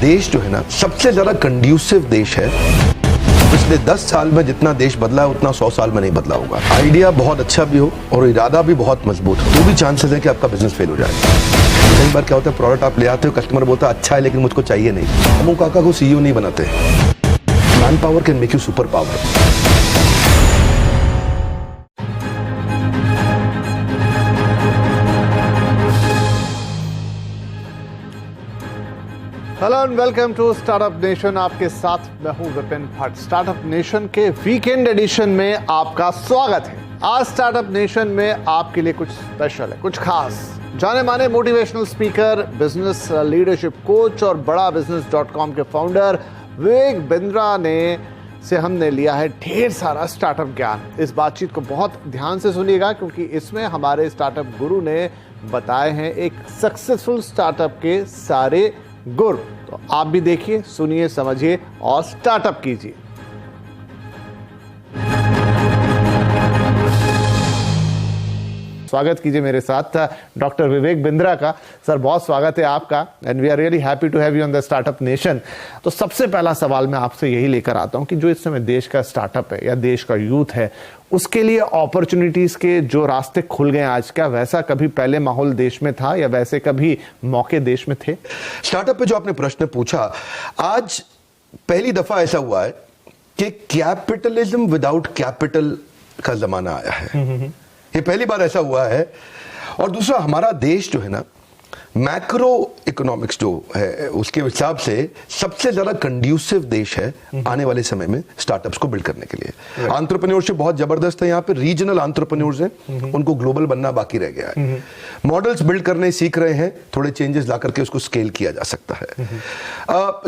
देश जो है ना सबसे ज्यादा कंड्यूसिव देश है। पिछले 10 साल में जितना देश बदला है उतना 100 साल में नहीं बदला होगा। आइडिया बहुत अच्छा भी हो और इरादा भी बहुत मजबूत हो तो भी चांसेस है कि आपका बिजनेस फेल हो जाए। कई बार क्या होता है, प्रोडक्ट आप ले आते हो, कस्टमर बोलता है अच्छा है लेकिन मुझको चाहिए नहीं। हम काका को सीईओ नहीं बनाते। Man power can make you super power. Hello and welcome to Startup Nation. आपके साथ मैं हूं विपिन भट्ट। स्टार्टअप नेशन के वीकेंड एडिशन में आपका स्वागत है। आज स्टार्टअप नेशन में आपके लिए कुछ स्पेशल है, कुछ खास। जाने माने motivational speaker, business leadership coach और बड़ा बिजनेस.com के फाउंडर विवेक बिंद्रा ने से हमने लिया है ढेर सारा स्टार्टअप ज्ञान। इस बातचीत को बहुत ध्यान से सुनिएगा क्योंकि इसमें हमारे स्टार्टअप गुरु ने बताए हैं एक सक्सेसफुल स्टार्टअप के सारे गुर। तो आप भी देखिए, सुनिए, समझिए और स्टार्टअप कीजिए। स्वागत कीजिए मेरे साथ डॉक्टर विवेक बिंद्रा का। सर बहुत स्वागत है आपका and we are really happy to have you on the Startup Nation. तो सबसे पहला सवाल मैं आपसे यही लेकर आता हूं कि जो इस समय देश का स्टार्टअप है या देश का यूथ है, उसके लिए अपॉर्चुनिटीज के जो रास्ते खुल गए आज, क्या वैसा कभी पहले माहौल देश में था या वैसे कभी मौके देश में थे? स्टार्टअप पे जो आपने प्रश्न पूछा, आज पहली दफा ऐसा हुआ है कि कैपिटलिज्म विदाउट कैपिटल का जमाना आया है। ये पहली बार ऐसा हुआ है। और दूसरा, हमारा देश जो है ना, मैक्रो इकोनॉमिक्स जो है उसके हिसाब से सबसे ज्यादा कंड्यूसिव देश है आने वाले समय में स्टार्टअप्स को बिल्ड करने के लिए। एंटरप्रेन्योरशिप बहुत जबरदस्त है यहाँ पे। रीजनल एंटरप्रेन्योर्स हैं, उनको ग्लोबल बनना बाकी रह गया है। मॉडल्स बिल्ड करने सीख रहे हैं, थोड़े चेंजेस ला करके उसको स्केल किया जा सकता है।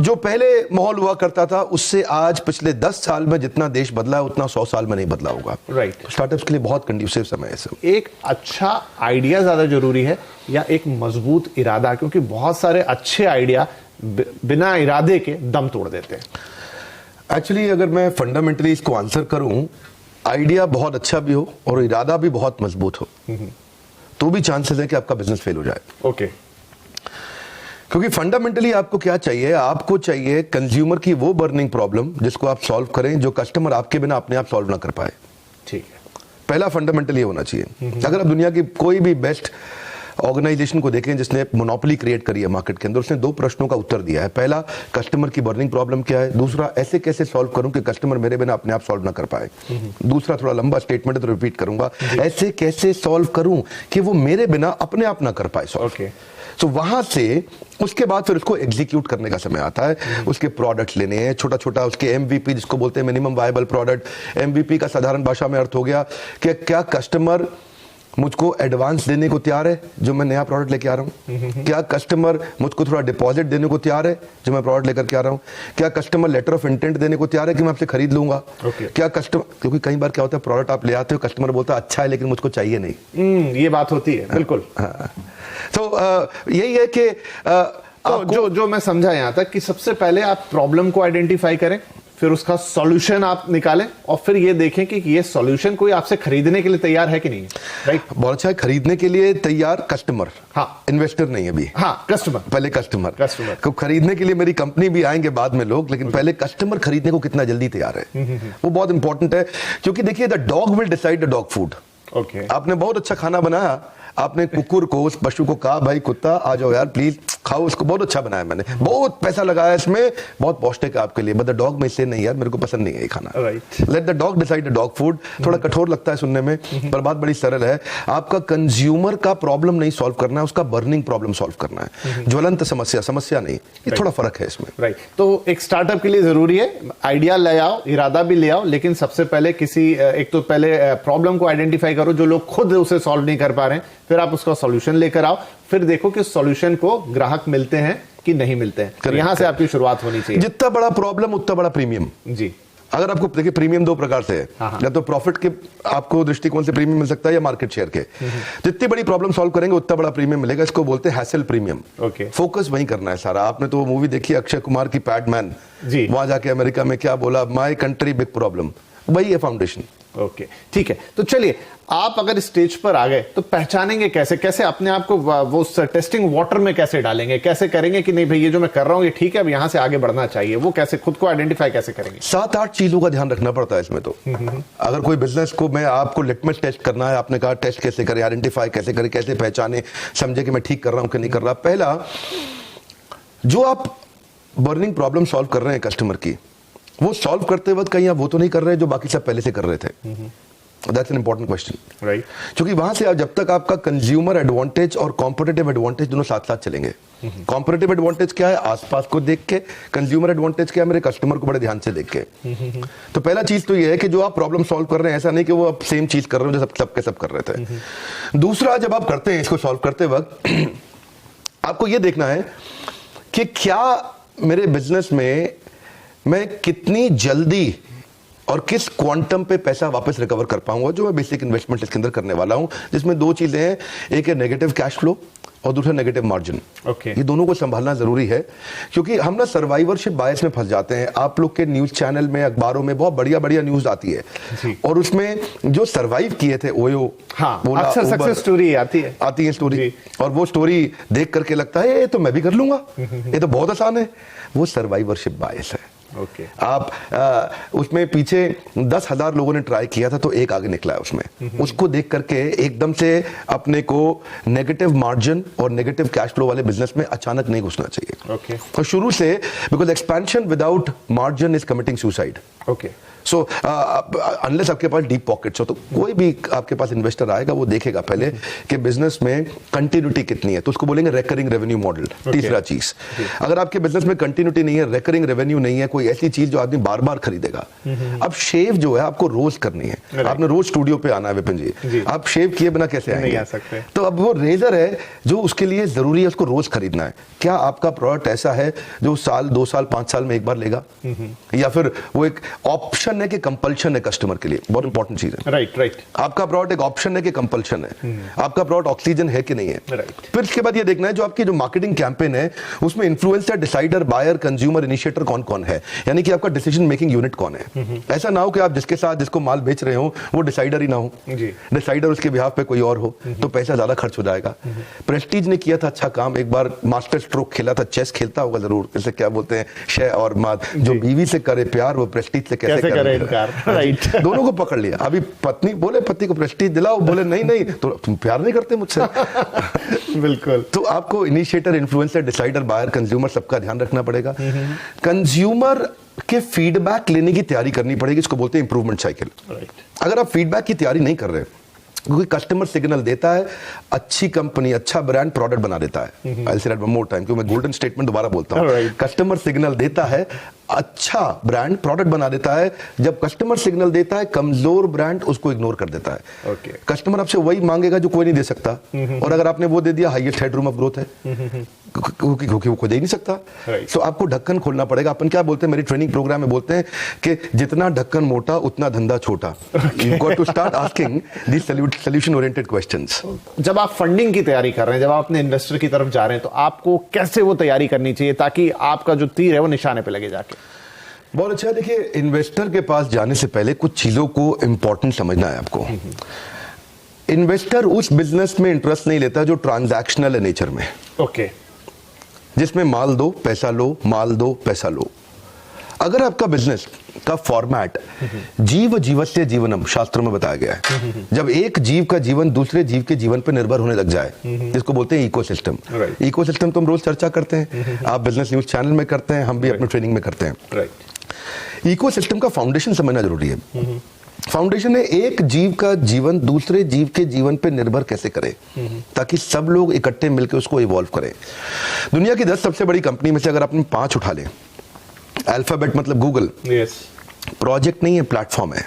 जो पहले माहौल हुआ करता था उससे आज पिछले 10 साल में जितना देश बदला है उतना 100 साल में नहीं बदला होगा। राइट। स्टार्टअप्स के लिए बहुत कंड्यूसिव समय है सब। एक अच्छा आइडिया ज्यादा जरूरी है या एक मजबूत इरादा? क्योंकि बहुत सारे अच्छे आइडिया बिना इरादे के दम तोड़ देते हैं। एक्चुअली अगर मैं फंडामेंटली इसको आंसर करूं, आइडिया बहुत अच्छा भी हो और इरादा भी बहुत मजबूत हो तो भी चांसेस है कि आपका बिजनेस फेल हो जाए। ओके। क्योंकि फंडामेंटली आपको क्या चाहिए? आपको चाहिए कंज्यूमर की वो बर्निंग प्रॉब्लम जिसको आप सॉल्व करें, जो कस्टमर आपके बिना अपने आप सॉल्व ना कर पाए। ठीक है। पहला फंडामेंटल ये होना चाहिए। अगर आप दुनिया की कोई भी बेस्ट ऑर्गेनाइजेशन को देखें जिसने मोनोपोली क्रिएट करी है मार्केट के अंदर, उसने 2 प्रश्नों का उत्तर दिया है। पहला, कस्टमर की बर्निंग प्रॉब्लम क्या है। दूसरा, ऐसे कैसे सॉल्व करूं कि कस्टमर मेरे बिना अपने आप सॉल्व ना कर पाए। दूसरा थोड़ा लंबा स्टेटमेंट है तो रिपीट करूंगा, ऐसे कैसे सॉल्व करूं कि वो मेरे बिना अपने आप ना कर पाए सॉल्व। ओके। तो वहां से उसके बाद फिर उसको एग्जीक्यूट करने का समय आता है। उसके प्रोडक्ट्स लेने हैं, छोटा छोटा उसके एमवीपी जिसको बोलते हैं मिनिमम वायबल प्रोडक्ट। एमवीपी का साधारण भाषा में अर्थ हो गया कि क्या कस्टमर मुझको एडवांस देने को तैयार है जो मैं नया प्रोडक्ट लेके आ रहा हूं? क्या कस्टमर मुझको थोड़ा डिपॉजिट देने को तैयार है जो मैं प्रोडक्ट लेकर के आ रहा हूं? क्या कस्टमर लेटर ऑफ इंटेंट देने को तैयार है कि मैं आपसे खरीद लूंगा? क्या कस्टमर, क्योंकि कई बार क्या होता है, प्रोडक्ट आप ले आते हो, कस्टमर बोलता है अच्छा है लेकिन मुझको चाहिए नहीं। ये बात होती है। बिल्कुल। तो यही है कि तो जो मैं समझा यहां तक कि सबसे पहले आप प्रॉब्लम को आइडेंटिफाई करें, फिर उसका सॉल्यूशन आप निकालें और फिर ये देखें कि ये सॉल्यूशन कोई आपसे खरीदने के लिए तैयार है कि नहीं। राइट। बहुत अच्छा है। खरीदने के लिए तैयार कस्टमर, हाँ, इन्वेस्टर नहीं अभी। हाँ, कस्टमर। पहले कस्टमर को खरीदने के लिए मेरी कंपनी भी आएंगे बाद में लोग, लेकिन पहले कस्टमर खरीदने को कितना जल्दी तैयार है वो बहुत इंपॉर्टेंट है। क्योंकि देखिए, the dog will decide the dog food. Okay. आपने बहुत अच्छा खाना बनाया, आपने कुकुर को, उस पशु को कहा भाई कुत्ता आ जाओ यार प्लीज खाओ इसको, बहुत अच्छा बनाया मैंने, बहुत पैसा लगाया इसमें, बहुत पौष्टिक है आपके लिए, बट द डॉग में से नहीं यार मेरे को पसंद नहीं है ये खाना। Right. Let the dog decide the dog food. थोड़ा कठोर लगता है सुनने में पर बात बड़ी सरल है। आपका कंज्यूमर का प्रॉब्लम नहीं सॉल्व करना है, उसका बर्निंग प्रॉब्लम सॉल्व करना है। ज्वलंत समस्या नहीं। ये थोड़ा फर्क है इसमें। राइट। तो एक स्टार्टअप के लिए जरूरी है आइडिया ले आओ, इरादा भी ले आओ, लेकिन सबसे पहले एक तो पहले प्रॉब्लम को आइडेंटिफाई करो जो लोग खुद उसे सॉल्व नहीं कर पा रहे हैं, फिर आप उसका सॉल्यूशन लेकर आओ, फिर देखो कि सॉल्यूशन को ग्राहक मिलते हैं कि नहीं मिलते हैं। यहां से आपकी शुरुआत होनी चाहिए। जितना बड़ा प्रॉब्लम उतना बड़ा प्रीमियम। जी। अगर आपको देखिए, प्रीमियम 2 प्रकार से है, या तो प्रॉफिट के आपको दृष्टिकोण से प्रीमियम मिल सकता है या मार्केट शेयर के। जितनी बड़ी प्रॉब्लम सॉल्व करेंगे उतना बड़ा प्रीमियम मिलेगा। इसको बोलते हैं हैसल प्रीमियम। ओके। फोकस वहीं करना है सारा। आपने तो मूवी देखी अक्षय कुमार की पैडमैन, वहां जाके अमेरिका में क्या बोला, माय कंट्री बिग प्रॉब्लम, वही है फाउंडेशन। ओके, ठीक है। तो चलिए, आप अगर स्टेज पर आ गए तो पहचानेंगे कैसे? कैसे अपने आप को वो टेस्टिंग वाटर में कैसे डालेंगे? कैसे करेंगे कि नहीं भाई ये जो मैं कर रहा हूं ये ठीक है, अब यहां से आगे बढ़ना चाहिए? वो कैसे खुद को आइडेंटिफाई कैसे करेंगे? 7-8 चीजों का ध्यान रखना पड़ता है इसमें तो। अगर कोई बिजनेस को मैं आपको लिटमस टेस्ट करना है, आपने कहा टेस्ट कैसे करें, आइडेंटिफाई कैसे करें, कैसे पहचाने, समझे कि मैं ठीक कर रहा हूं कि नहीं कर रहा। पहला, जो आप बर्निंग प्रॉब्लम सॉल्व कर रहे हैं कस्टमर की, वो सॉल्व करते वक्त कहीं आप वो तो नहीं कर रहे जो बाकी सब पहले से कर रहे थे। That's an important question, right? क्योंकि वहां से आप जब तक आपका कंज्यूमर एडवांटेज और कॉम्पिटिटिव एडवांटेज दोनों साथ साथ चलेंगे। कॉम्पिटिटिव एडवांटेज क्या है? आसपास को देख के। कंज्यूमर एडवांटेज क्या है? मेरे कस्टमर को बड़े ध्यान से देख के। तो पहला चीज तो ये है कि जो आप प्रॉब्लम सॉल्व कर रहे हैं, ऐसा नहीं कि वो आप सेम चीज कर रहे हो जो सब कर रहे थे। दूसरा, जब आप करते हैं इसको सॉल्व करते वक्त आपको ये देखना है कि क्या मेरे बिजनेस में मैं कितनी जल्दी और किस क्वांटम पे पैसा वापस रिकवर कर पाऊंगा, जो मैं बेसिक इन्वेस्टमेंट इसके अंदर करने वाला हूं, जिसमें दो चीजें हैं, एक है नेगेटिव कैश फ्लो और दूसरा नेगेटिव मार्जिन। ओके, ये दोनों को संभालना जरूरी है, क्योंकि हम ना सर्वाइवरशिप बायस में फंस जाते हैं। आप लोग के न्यूज चैनल में, अखबारों में बहुत बढ़िया बढ़िया न्यूज आती है और उसमें जो सर्वाइव किए थे ओयो, हाँ, अक्सर सक्सेस स्टोरी आती है स्टोरी, और वो स्टोरी देख करके लगता है ये तो मैं भी कर लूंगा, ये तो बहुत आसान है। वो सर्वाइवरशिप बायस है। ओके, आप उसमें पीछे 10,000 लोगों ने ट्राई किया था तो एक आगे निकला है उसमें। उसको देख करके एकदम से अपने को नेगेटिव मार्जिन और नेगेटिव कैश फ्लो वाले बिजनेस में अचानक नहीं घुसना चाहिए। ओके, तो शुरू से, because expansion without margin is committing suicide. Okay, so unless आपके पास डीप पॉकेट्स हो, तो कोई भी आपके पास इन्वेस्टर आएगा वो देखेगा पहले कि बिजनेस में कंटिन्यूटी कितनी है, तो उसको बोलेंगे रेकरिंग रेवेन्यू मॉडल। तीसरा चीज, अगर आपके बिजनेस में कंटिन्यूटी नहीं है, रेकरिंग रेवेन्यू नहीं है, कोई ऐसी चीज जो आदमी बार बार खरीदेगा। अब शेव जो है आपको रोज करनी है, आपने रोज स्टूडियो पे आना है विपिन जी, आप शेव किए बिना कैसे आएंगे? नहीं आ सकते। तो अब वो रेजर है जो उसके लिए जरूरी है, उसको रोज खरीदना है। क्या आपका प्रोडक्ट ऐसा है जो साल, 2 साल, 5 साल में एक बार लेगा, या फिर वो एक ऑप्शन है कि कंपल्शन है कस्टमर के लिए? बहुत इंपॉर्टेंट चीज है। राइट। आपका प्रोडक्ट एक ऑप्शन है कि कंपल्शन है? आपका प्रोडक्ट ऑक्सीजन है कि नहीं है? फिर इसके बाद ये देखना है जो आपकी जो मार्केटिंग कैंपेन है उसमें influencer, decider, buyer, consumer, initiator कौन कौन है, यानी कि आपका डिसीजन मेकिंग यूनिट कौन है। ऐसा ना हो कि आप जिसके साथ जिसको माल बेच रहे हो वो डिसाइडर ही ना हो, डिसाइडर उसके बिहाफ पे कोई और हो, तो पैसा ज्यादा खर्च हो जाएगा। प्रेस्टीज ने किया था अच्छा काम, एक बार मास्टर स्ट्रोक खेला था, चेस खेलता होगा जरूर, इसे क्या बोलते हैं, शय और मात, जो बीवी से करे प्यार वो प्रेस्टीज से कैसे करे इनकार। राइट, दोनों को पकड़ लिया। अभी पत्नी बोले पति को प्रेस्टीज दिलाओ, बोले नहीं तो तुम प्यार नहीं करते मुझसे। बिल्कुल। तो आपको initiator, influencer, decider, buyer, consumer सबका ध्यान रखना पड़ेगा। कंज्यूमर के फीडबैक लेने की तैयारी करनी पड़ेगी, इसको बोलते हैं इंप्रूवमेंट साइकिल। अगर आप फीडबैक की तैयारी नहीं कर रहे, क्योंकि कस्टमर सिग्नल देता है, अच्छी कंपनी, अच्छा ब्रांड प्रोडक्ट बना देता है। I'll say that one more time, क्योंकि मैं गोल्डन स्टेटमेंट दोबारा बोलता हूँ। कस्टमर सिग्नल देता है, अच्छा ब्रांड प्रोडक्ट बना देता है। जब कस्टमर सिग्नल देता है, कमजोर ब्रांड उसको इग्नोर कर देता है। कस्टमर आपसे वही मांगेगा जो कोई नहीं दे सकता, और अगर आपने वो दे दिया, हाईएस्ट हेडरूम ऑफ ग्रोथ है, क्योंकि वो खुद दे ही नहीं सकता। तो आपको ढक्कन खोलना पड़ेगा। अपन क्या बोलते हैं, मेरी ट्रेनिंग प्रोग्राम में बोलते हैं कि जितना ढक्कन मोटा उतना धंधा छोटा। You got to start asking these solution oriented questions. जब आप फंडिंग की तैयारी कर रहे हैं, जब आप अपने इन्वेस्टर की तरफ जा रहे हैं, तो आपको कैसे वो तैयारी करनी चाहिए ताकि आपका जो तीर है वो निशाने पे लगे जाके? बहुत अच्छा। देखिए, इन्वेस्टर के पास जाने से पहले कुछ चीजों को इंपॉर्टेंट समझना है आपको। इन्वेस्टर उस बिजनेस में इंटरेस्ट नहीं लेता जो ट्रांजैक्शनल है नेचर में। ओके, जिसमें माल दो पैसा लो, माल दो पैसा लो। अगर आपका बिजनेस का फॉर्मेट जीव जीवस्य जीवनम शास्त्र में बताया गया है, जब एक जीव का जीवन दूसरे जीव के जीवन पर निर्भर होने लग जाए, जिसको बोलते हैं इकोसिस्टम। इकोसिस्टम तो हम रोज चर्चा करते हैं, आप बिजनेस न्यूज चैनल में करते हैं, हम भी अपने ट्रेनिंग में करते हैं। इकोसिस्टम का फाउंडेशन समझना जरूरी है। फाउंडेशन है एक जीव का जीवन दूसरे जीव के जीवन पे निर्भर कैसे करे, ताकि सब लोग इकट्ठे मिलकर उसको इवॉल्व करें। दुनिया की 10 सबसे बड़ी कंपनी में से अगर आपने 5 उठा ले, अल्फाबेट मतलब गूगल, प्रोजेक्ट नहीं है, प्लेटफॉर्म है।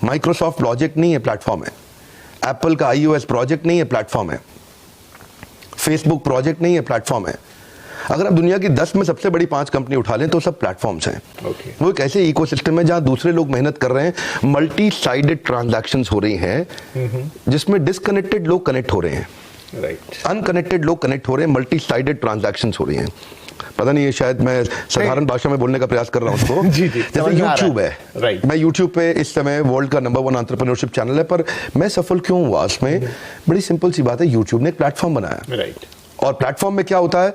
माइक्रोसॉफ्ट प्रोजेक्ट नहीं है, प्लेटफॉर्म है। एप्पल का iOS प्रोजेक्ट नहीं है, प्लेटफॉर्म है। फेसबुक प्रोजेक्ट नहीं है, प्लेटफॉर्म है। अगर आप दुनिया की 10 में सबसे बड़ी 5 कंपनी उठा लें तो सब प्लेटफॉर्म्स हैं। वो एक ऐसे इकोसिस्टम है जहां दूसरे लोग मेहनत कर रहे हैं, मल्टी साइडेड ट्रांजैक्शंस हो रही हैं, जिसमें डिस्कनेक्टेड लोग कनेक्ट हो रहे हैं। राइट। अनकनेक्टेड लोग कनेक्ट हो रहे हैं, मल्टी साइडेड ट्रांजैक्शंस हो रही हैं। पता नहीं, ये शायद मैं साधारण भाषा में बोलने का प्रयास कर रहा हूं उसको। जी, जैसे यूट्यूब है, राइट। मैं यूट्यूब पे इस समय वर्ल्ड का नंबर 1 एंटरप्रेन्योरशिप चैनल है, पर मैं सफल क्यों हुआ उसमें? बड़ी सिंपल सी बात है, यूट्यूब ने एक प्लेटफॉर्म बनाया, राइट। और प्लेटफॉर्म में क्या होता है,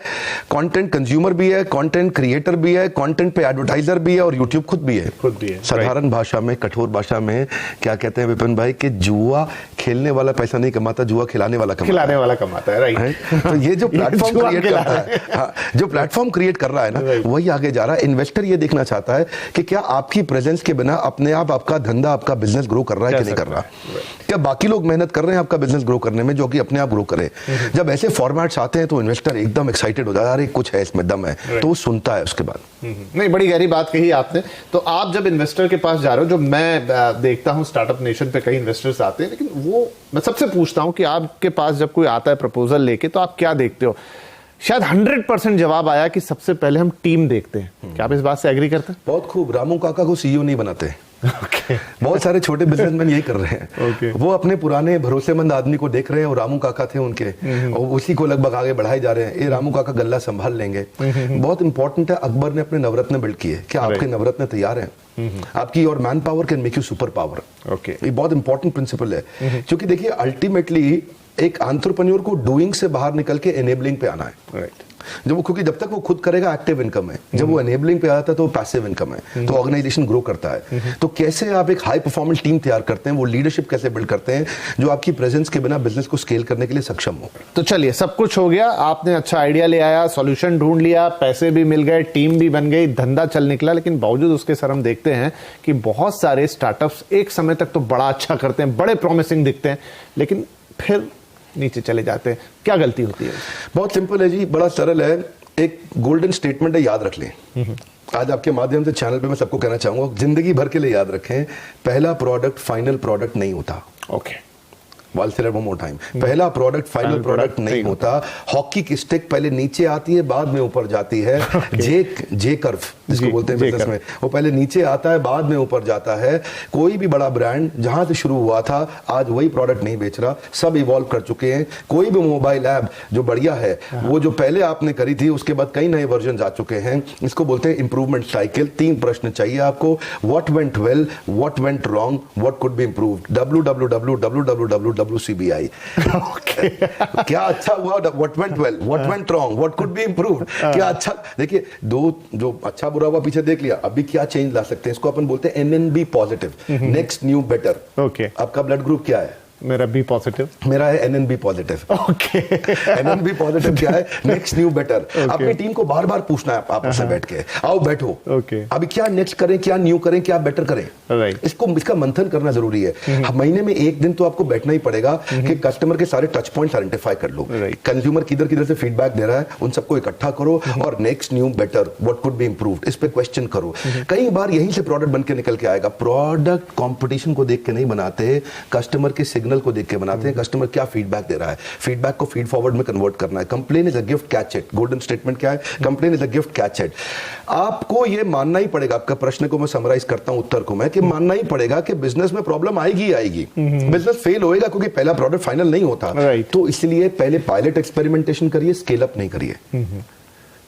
कंटेंट कंज्यूमर भी है, कंटेंट क्रिएटर भी है, कंटेंट पे एडवर्टाइजर भी है, और यूट्यूब खुद भी है। साधारण भाषा में, कठोर भाषा में क्या कहते हैं विपिन भाई, कि जुआ खेलने वाला पैसा नहीं कमाता, जुआ खिलाने वाला कमाता है, राइट। तो ये जो प्लेटफॉर्म क्रिएट करता है, हाँ, जो प्लेटफॉर्म क्रिएट कर रहा है ना, वही आगे जा रहा है। इन्वेस्टर ये देखना चाहता है कि क्या आपकी प्रेजेंस के बिना अपने आप आपका धंधा, आपका बिजनेस ग्रो कर रहा है कि नहीं कर रहा, क्या बाकी लोग मेहनत कर रहे हैं आपका बिजनेस ग्रो करने में, जो कि अपने आप ग्रो करे। जब ऐसे फॉर्मेट्स आते हैं तो इन्वेस्टर एकदम एक्साइटेड हो जाता है, अरे कुछ है इसमें, दम है, तो वो सुनता है उसके बाद। नहीं, बड़ी गहरी बात कही आपने। तो आप जब इन्वेस्टर के पास जा रहे हो, जो मैं देखता हूं स्टार्टअप नेशन पे कई इन्वेस्टर्स आते हैं, लेकिन वो मैं सबसे पूछता हूं कि आपके पास जब कोई आता है प्रपोजल लेके, तो आप क्या देखते हो? शायद 100% जवाब आया कि सबसे पहले हम टीम देखते हैं। क्या आप इस बात से एग्री करते हैं? बहुत खूब। रामू काका को सीईओ नहीं बनाते। बहुत सारे छोटे बिजनेसमैन यही कर रहे हैं। वो अपने पुराने भरोसेमंद आदमी को देख रहे हैं, और रामू काका थे उनके, और उसी को लगभग आगे बढ़ाए जा रहे हैं। ये रामू काका गल्ला संभाल लेंगे। बहुत इंपॉर्टेंट है, अकबर ने अपने नवरत्न बिल्ड किए, क्या आपके नवरत्न तैयार हैं? आपकी और man power can make you super power. ये बहुत इंपॉर्टेंट प्रिंसिपल है, क्योंकि देखिए अल्टीमेटली एक एंटरप्रेन्योर को डूइंग से बाहर निकल के एनेबलिंग पे आना है। राइट। क्योंकि जब तक वो खुद करेगा एक्टिव इनकम है, जब वो एनेबलिंग पे आता है तो वो पैसिव इनकम है, तो ऑर्गेनाइजेशन ग्रो करता है। तो कैसे आप एक हाई परफॉर्मेंस टीम तैयार करते हैं, वो लीडरशिप कैसे बिल्ड करते हैं जो आपकी प्रेजेंस के बिना बिजनेस को स्केल करने के लिए सक्षम हो। तो चलिए, सब कुछ हो गया, आपने अच्छा आइडिया ले आया, सॉल्यूशन ढूंढ लिया, पैसे भी मिल गए, टीम भी बन गई, धंधा चल निकला, लेकिन बावजूद उसके सर हम देखते हैं कि बहुत सारे स्टार्टअप्स एक समय तक तो बड़ा अच्छा करते हैं, बड़े प्रॉमिसिंग दिखते हैं, लेकिन फिर नीचे चले जाते हैं। क्या गलती होती है? बहुत सिंपल है जी, बड़ा सरल है। एक गोल्डन स्टेटमेंट है, याद रख लें। आज आपके माध्यम से चैनल पे मैं सबको कहना चाहूंगा, जिंदगी भर के लिए याद रखें, पहला प्रोडक्ट फाइनल प्रोडक्ट नहीं होता। Okay. I'll say that one more time. पहला प्रोडक्ट फाइनल प्रोडक्ट नहीं होता। हॉकी की स्टिक पहले नीचे आती है, बाद में ऊपर जाती है। जे कर्व जिसको बोलते हैं बिजनेस में, वो पहले नीचे आता है, बाद में ऊपर जाता है। कोई भी बड़ा ब्रांड जहां से शुरू हुआ था, आज वही प्रोडक्ट नहीं बेच रहा, सब इवॉल्व कर चुके हैं। कोई भी मोबाइल ऐप जो बढ़िया है, वो जो पहले आपने करी थी, उसके बाद कई नए वर्जन आ चुके हैं। इसको बोलते हैं इंप्रूवमेंट साइकिल। 3 प्रश्न चाहिए आपको, what went well, what went wrong, what could be improved. WCBI। क्या अच्छा हुआ, what went well, what went wrong, what could be improved. क्या अच्छा, देखिए दो जो अच्छा बुरा हुआ पीछे देख लिया, अभी क्या चेंज ला सकते हैं, इसको अपन बोलते हैं NNB positive, next new better. Okay. आपका ब्लड ग्रुप क्या है? मेरा बी पॉजिटिव। मेरा है NNB positive. Okay. NNB positive क्या है? Next new better. अपनी टीम को बार बार पूछना है आपस में बैठ के, आओ बैठो, ओके, अभी क्या नेक्स्ट करें, क्या न्यू करें, क्या बेटर करें। राइट। इसका मंथन करना जरूरी है। महीने में एक दिन तो आपको बैठना ही पड़ेगा कि कस्टमर के सारे टच पॉइंट्स आइडेंटिफाई कर लो। कंज्यूमर किधर किधर से फीडबैक दे रहा है, उन सबको इकट्ठा करो, और next new better, what could be improved, इस पे क्वेश्चन करो। कई बार यहीं से प्रोडक्ट बन के निकल के आएगा। प्रोडक्ट कंपटीशन को देख के नहीं बनाते, कस्टमर के सिग्नल को देख के बनाते हैं। कस्टमर क्या फीडबैक दे रहा है, फीडबैक को फीड फॉरवर्ड में कन्वर्ट करना है। Complain is a gift, catch it. Golden statement क्या है? Complain is a gift, catch it. आपको ये मानना ही पड़ेगा, आपका प्रश्न को मैं समराइज करता हूं उत्तर को मैं, कि मानना ही पड़ेगा कि बिजनेस में प्रॉब्लम आएगी आएगी। बिजनेस फेल होएगा क्योंकि पहला प्रोडक्ट फाइनल नहीं होता। तो इसलिए पहले पायलट एक्सपेरिमेंटेशन करिए, स्केल अप नहीं करिए,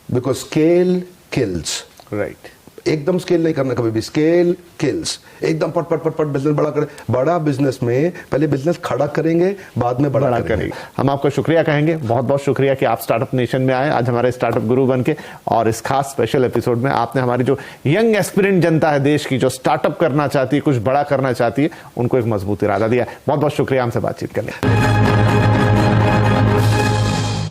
बिकॉज स्केल किल्स। राइट। एकदम स्केल नहीं करना कभी भी, स्केल किल्स। एकदम पट पट पट पट बिजनेस बड़ा करें। बड़ा बिजनेस में पहले बिजनेस खड़ा करेंगे, बाद में बड़ा करेंगे। हम आपका शुक्रिया कहेंगे, बहुत बहुत शुक्रिया कि आप स्टार्टअप नेशन में आए आज हमारे स्टार्टअप गुरु बन के, और इस खास स्पेशल एपिसोड में आपने हमारी जो यंग एस्पिरेंट जनता है देश की, जो स्टार्टअप करना चाहती है, कुछ बड़ा करना चाहती है, उनको एक मजबूत इरादा दिया। बहुत बहुत शुक्रिया हमसे बातचीत करने।